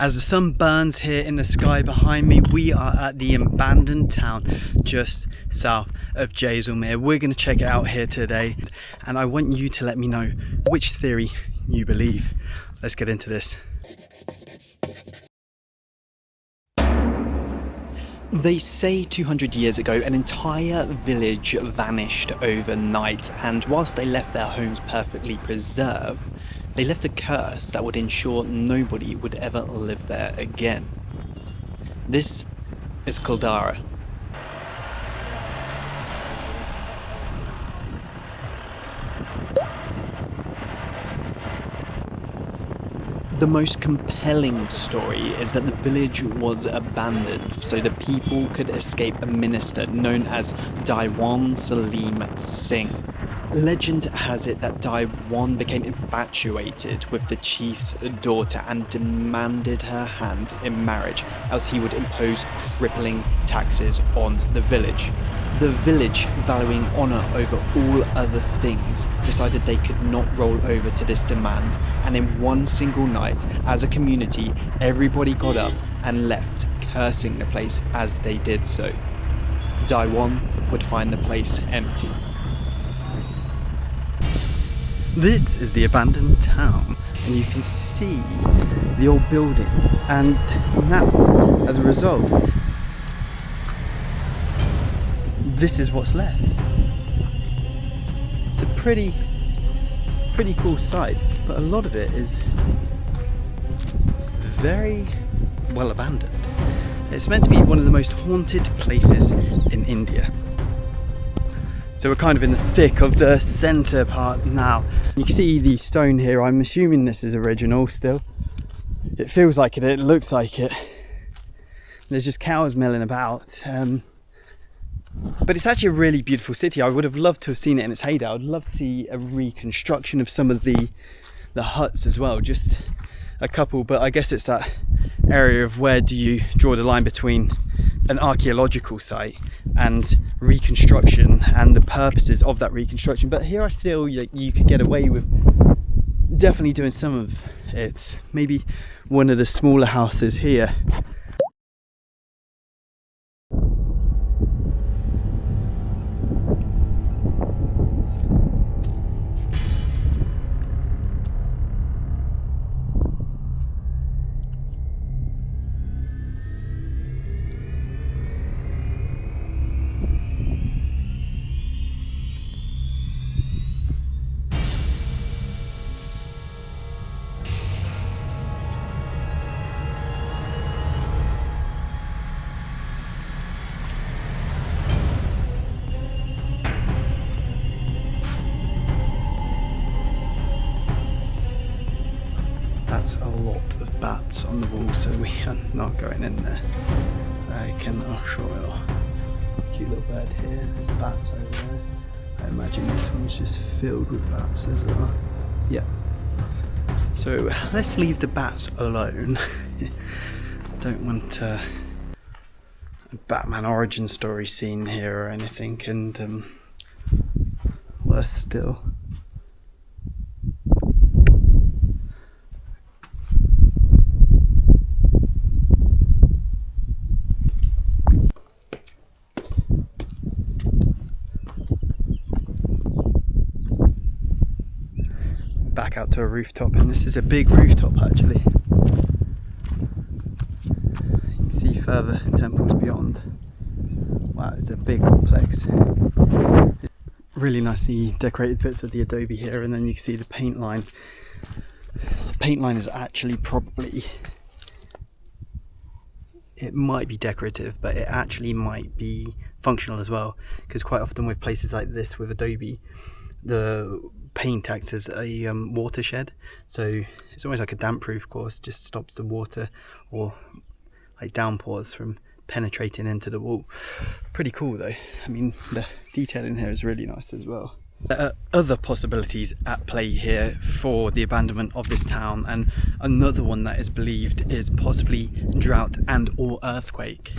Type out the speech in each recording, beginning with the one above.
As the sun burns here in the sky behind me, we are at the abandoned town just south of Jaisalmer. We're going to check it out here today, and I want you to let me know which theory you believe. Let's get into this. They say 200 years ago an entire village vanished overnight, and whilst they left their homes perfectly preserved, they left a curse that would ensure nobody would ever live there again. This is Kaldhara. The most compelling story is that the village was abandoned so the people could escape a minister known as Daiwan Salim Singh. Legend has it that Daiwan became infatuated with the chief's daughter and demanded her hand in marriage, else he would impose crippling taxes on the village. The village, valuing honour over all other things, decided they could not roll over to this demand, and in one single night, as a community, everybody got up and left, cursing the place as they did so. Daiwan would find the place empty. This is the abandoned town, and you can see the old buildings, and now, as a result, this is what's left. It's a pretty cool site, but a lot of it is very well abandoned. It's meant to be one of the most haunted places in India. So we're kind of in the thick of the centre part now. You can see the stone here. I'm assuming this is original still. It feels like it, it looks like it. There's just cows milling about. But it's actually a really beautiful city. I would have loved to have seen it in its heyday. I would love to see a reconstruction of some of the huts as well, just a couple. But I guess it's that area of where do you draw the line between an archaeological site and reconstruction and the purposes of that reconstruction. But here I feel like you could get away with definitely doing some of it. Maybe one of the smaller houses here. That's a lot of bats on the wall, so we are not going in there. I can assure you. Cute little bird here, there's bats over there. I imagine this one's just filled with bats as well. Yeah. So let's leave the bats alone. Don't want a Batman origin story scene here or anything, and worse still. Back out to a rooftop, and this is a big rooftop actually. You can see further temples beyond. Wow, it's a big complex. Really nicely decorated bits of the adobe here, and then you can see the paint line. The paint line is actually probably, it might be decorative, but it actually might be functional as well, because quite often with places like this with adobe, the paint acts as a watershed, so it's almost like a damp proof course, just stops the water or like downpours from penetrating into the wall. Pretty cool though. I mean, the detail in here is really nice as well. There are other possibilities at play here for the abandonment of this town, and another one that is believed is possibly drought and or earthquake.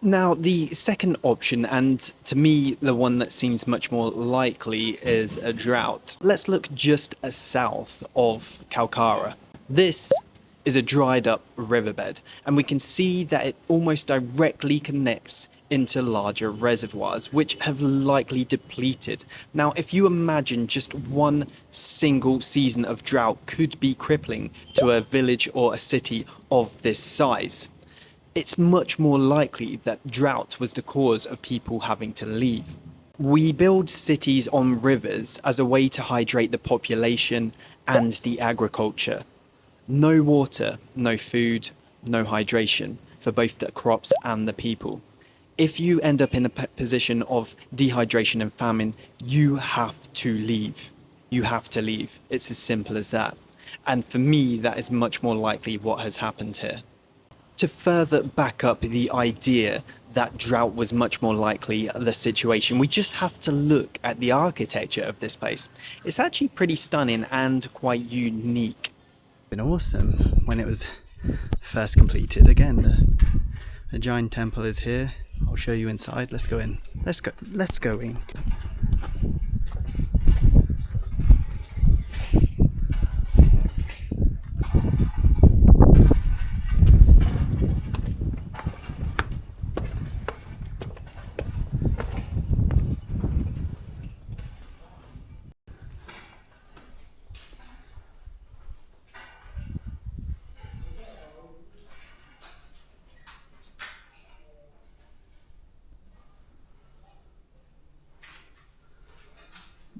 Now, the second option, and to me the one that seems much more likely, is a drought. Let's look just south of Kaldhara. This is a dried up riverbed, and we can see that it almost directly connects into larger reservoirs, which have likely depleted. Now, if you imagine just one single season of drought could be crippling to a village or a city of this size, it's much more likely that drought was the cause of people having to leave. We build cities on rivers as a way to hydrate the population and the agriculture. No water, no food, no hydration for both the crops and the people. If you end up in a position of dehydration and famine, you have to leave. You have to leave. It's as simple as that. And for me, that is much more likely what has happened here. To further back up the idea that drought was much more likely the situation, we just have to look at the architecture of this place. It's actually pretty stunning and quite unique. Been awesome when it was first completed. Again, the giant temple is here. I'll show you inside. Let's go in. Let's go in.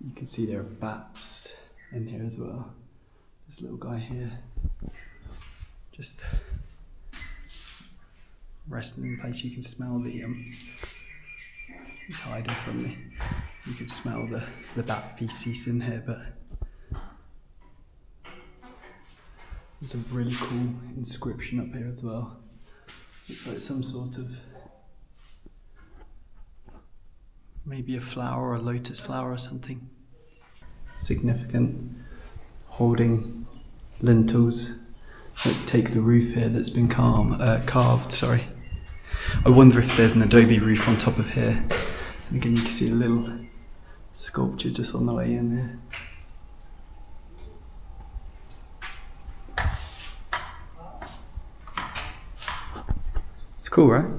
You can see there are bats in here as well. This little guy here, just resting in place. You can smell the he's hiding from me. You can smell the bat feces in here, but there's a really cool inscription up here as well. Looks like some sort of, maybe a flower, a lotus flower or something. Significant, holding lintels that take the roof here that's been carved. Sorry. I wonder if there's an adobe roof on top of here. And again, you can see a little sculpture just on the way in there. It's cool, right?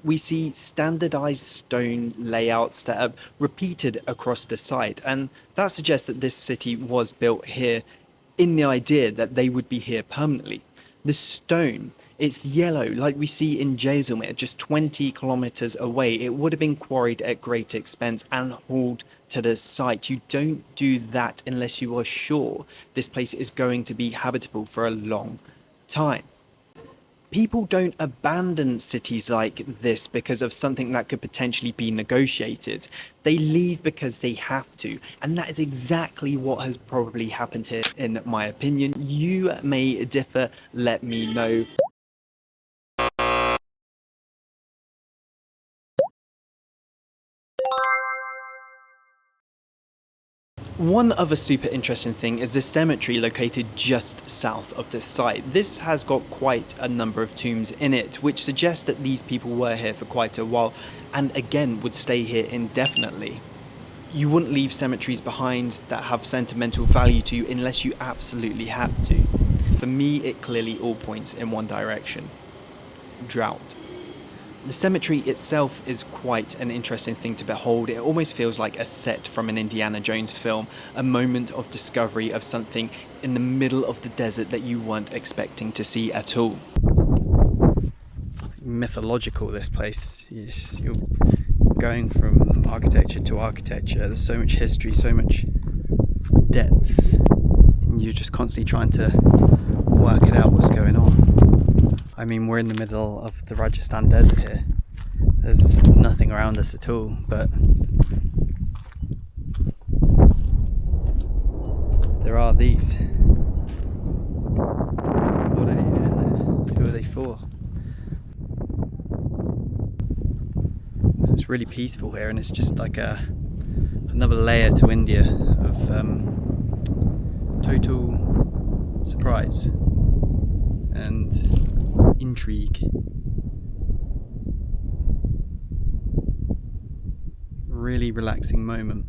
We see standardized stone layouts that are repeated across the site, and that suggests that this city was built here in the idea that they would be here permanently. The stone, it's yellow like we see in Jaisalmer, just 20 kilometers away. It would have been quarried at great expense and hauled to the site. You don't do that unless you are sure this place is going to be habitable for a long time. People don't abandon cities like this because of something that could potentially be negotiated. They leave because they have to, and that is exactly what has probably happened here, in my opinion. You may differ, let me know. One other super interesting thing is the cemetery located just south of this site. This has got quite a number of tombs in it, which suggests that these people were here for quite a while and again would stay here indefinitely. You wouldn't leave cemeteries behind that have sentimental value to you unless you absolutely had to. For me, it clearly all points in one direction: drought. The cemetery itself is quite an interesting thing to behold. It almost feels like a set from an Indiana Jones film, a moment of discovery of something in the middle of the desert that you weren't expecting to see at all. Mythological, this place. You're going from architecture to architecture. There's so much history, so much depth, and you're just constantly trying to work it out what's going on. I mean, we're in the middle of the Rajasthan desert here. There's nothing around us at all, but there are these. What are they doing there? Who are they for? It's really peaceful here, and it's just like another layer to India of total surprise and intrigue. really relaxing moment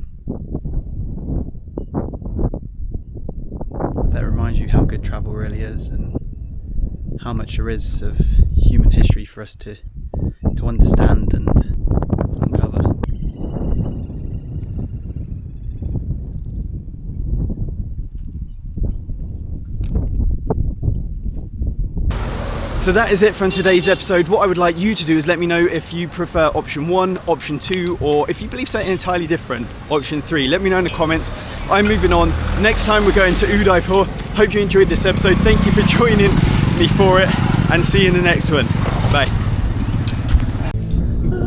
that reminds you how good travel really is and how much there is of human history for us to understand and uncover. So that is it from today's episode. What I would like you to do is let me know if you prefer option 1, option 2, or if you believe something entirely different, option 3. Let me know in the comments. I'm moving on. Next time we're going to Udaipur. Hope you enjoyed this episode. Thank you for joining me for it, and see you in the next one. Bye.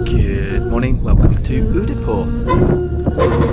Good morning. Welcome to Udaipur.